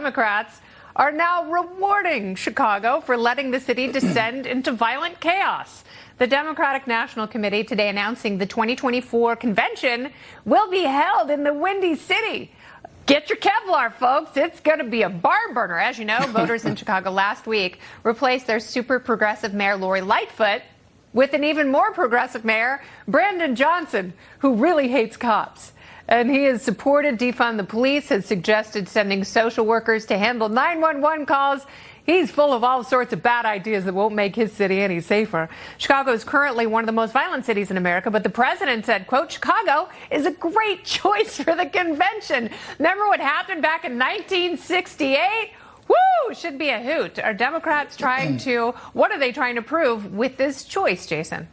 Democrats are now rewarding Chicago for letting the city descend into violent chaos. The Democratic National Committee today announcing the 2024 convention will be held in the Windy City. Get your Kevlar, folks. It's going to be a barn burner. As you know, voters in Chicago last week replaced their super progressive mayor, Lori Lightfoot, with an even more progressive mayor, Brandon Johnson, who really hates cops. And he has supported defund the police, has suggested sending social workers to handle 911 calls. He's full of all sorts of bad ideas that won't make his city any safer. Chicago is currently one of the most violent cities in America, but the president said, quote, Chicago is a great choice for the convention. Remember what happened back in 1968? Woo! Should be a hoot. Are Democrats what are they trying to prove with this choice, Jason?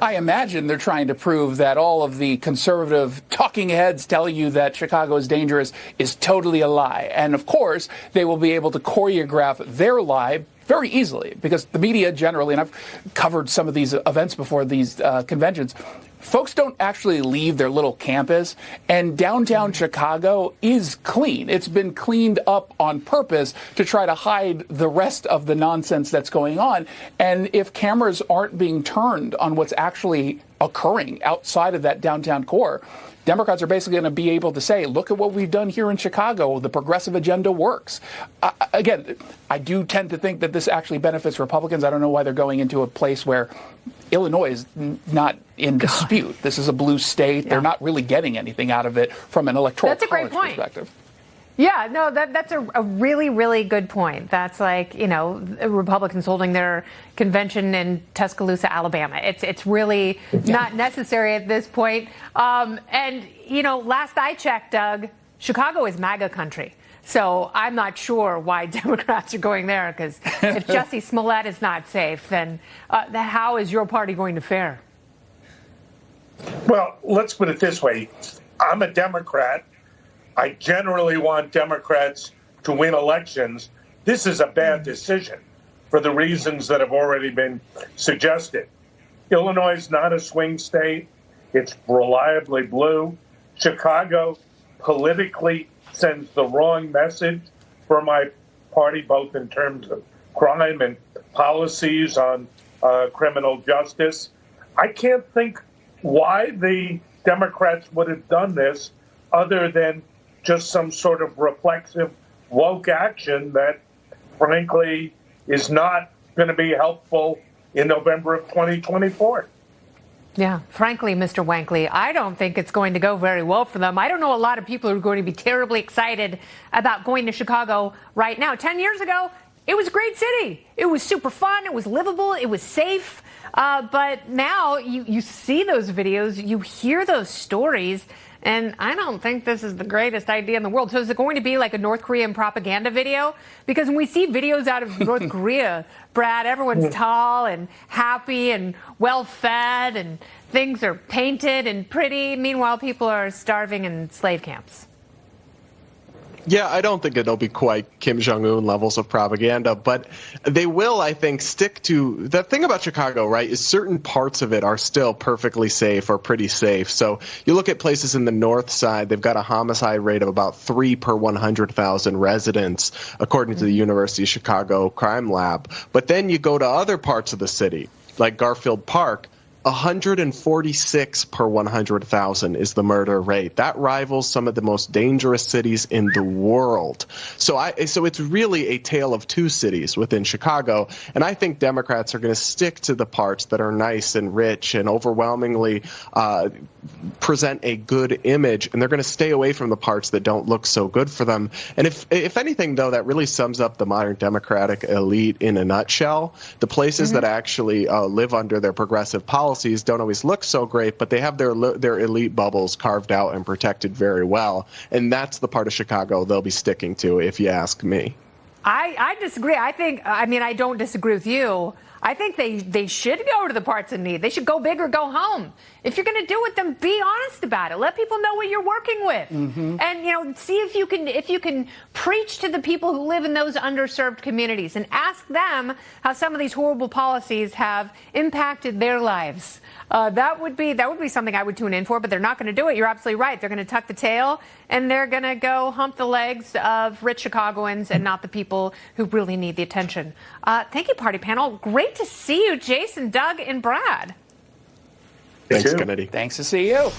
I imagine they're trying to prove that all of the conservative talking heads telling you that Chicago is dangerous is totally a lie. And of course, they will be able to choreograph their lie very easily because the media generally, and I've covered some of these events before these conventions, folks don't actually leave their little campus, and downtown Chicago is clean. It's been cleaned up on purpose to try to hide the rest of the nonsense that's going on. And if cameras aren't being turned on what's actually occurring outside of that downtown core, Democrats are basically going to be able to say, look at what we've done here in Chicago. The progressive agenda works. Again, I do tend to think that this actually benefits Republicans. I don't know why they're going into a place where Illinois is not in dispute. This is a blue state. Yeah. They're not really getting anything out of it from an electoral college perspective. Yeah, no, that's a really, really good point. That's like, Republicans holding their convention in Tuscaloosa, Alabama. It's really not necessary at this point. And, last I checked, Doug, Chicago is MAGA country. So I'm not sure why Democrats are going there, because if Jussie Smollett is not safe, then how is your party going to fare? Well, let's put it this way. I'm a Democrat. I generally want Democrats to win elections. This is a bad decision for the reasons that have already been suggested. Illinois is not a swing state. It's reliably blue. Chicago politically sends the wrong message for my party, both in terms of crime and policies on criminal justice. I can't think why the Democrats would have done this other than just some sort of reflexive woke action that, frankly, is not going to be helpful in November of 2024. Yeah, frankly, Mr. Wankley, I don't think it's going to go very well for them. I don't know a lot of people who are going to be terribly excited about going to Chicago right now. 10 years ago, it was a great city. It was super fun. It was livable. It was safe. But now you see those videos, you hear those stories, and I don't think this is the greatest idea in the world. So is it going to be like a North Korean propaganda video? Because when we see videos out of North Korea, Brad, everyone's tall and happy and well-fed and things are painted and pretty. Meanwhile, people are starving in slave camps. Yeah, I don't think it'll be quite Kim Jong-un levels of propaganda, but they will, I think, stick to the thing about Chicago, right, is certain parts of it are still perfectly safe or pretty safe. So you look at places in the north side, they've got a homicide rate of about 3 per 100,000 residents, according to the University of Chicago Crime Lab. But then you go to other parts of the city, like Garfield Park, 146 per 100,000 is the murder rate. That rivals some of the most dangerous cities in the world. So it's really a tale of two cities within Chicago. And I think Democrats are going to stick to the parts that are nice and rich and overwhelmingly present a good image. And they're going to stay away from the parts that don't look so good for them. And if anything, though, that really sums up the modern Democratic elite in a nutshell. The places that actually live under their progressive policies don't always look so great, but they have their elite bubbles carved out and protected very well. And that's the part of Chicago they'll be sticking to, if you ask me. I disagree. I don't disagree with you. I think they should go to the parts in need. They should go big or go home. If you're going to do it, then be honest about it. Let people know what you're working with, and see if you can preach to the people who live in those underserved communities and ask them how some of these horrible policies have impacted their lives. That would be something I would tune in for, but they're not going to do it. You're absolutely right. They're going to tuck the tail and they're going to go hump the legs of rich Chicagoans and not the people who really need the attention. Thank you, party panel. Great to see you, Jason, Doug, and Brad. Thanks, Kennedy. Thanks to see you.